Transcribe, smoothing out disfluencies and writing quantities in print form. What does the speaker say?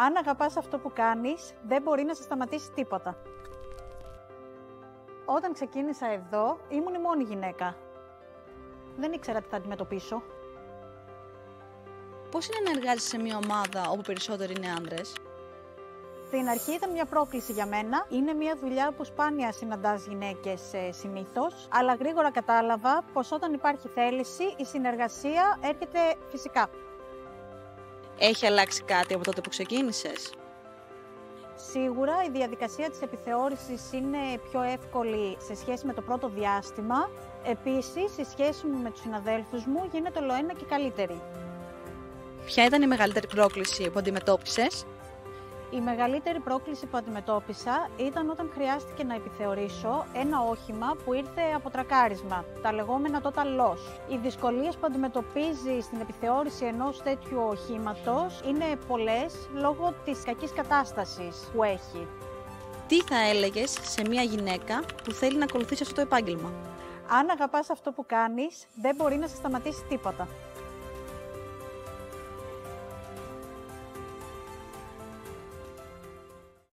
Αν αγαπάς αυτό που κάνεις, δεν μπορεί να σε σταματήσει τίποτα. Όταν ξεκίνησα εδώ, ήμουν η μόνη γυναίκα. Δεν ήξερα τι θα αντιμετωπίσω. Πώς είναι να εργάζεσαι σε μια ομάδα όπου περισσότεροι είναι άνδρες? Στην αρχή ήταν μια πρόκληση για μένα. Είναι μια δουλειά που σπάνια συναντάς γυναίκες συνήθως, αλλά γρήγορα κατάλαβα πως όταν υπάρχει θέληση, η συνεργασία έρχεται φυσικά. Έχει αλλάξει κάτι από τότε που ξεκίνησες? Σίγουρα η διαδικασία της επιθεώρησης είναι πιο εύκολη σε σχέση με το πρώτο διάστημα. Επίσης, η σχέση μου με τους συναδέλφους μου γίνεται ολοένα και καλύτερη. Ποια ήταν η μεγαλύτερη πρόκληση που αντιμετώπισες? Η μεγαλύτερη πρόκληση που αντιμετώπισα ήταν όταν χρειάστηκε να επιθεωρήσω ένα όχημα που ήρθε από τρακάρισμα, τα λεγόμενα total loss. Οι δυσκολίες που αντιμετωπίζει στην επιθεώρηση ενός τέτοιου οχήματος είναι πολλές λόγω της κακής κατάστασης που έχει. Τι θα έλεγες σε μια γυναίκα που θέλει να ακολουθήσει αυτό το επάγγελμα? Αν αγαπάς αυτό που κάνεις, δεν μπορεί να σε σταματήσει τίποτα.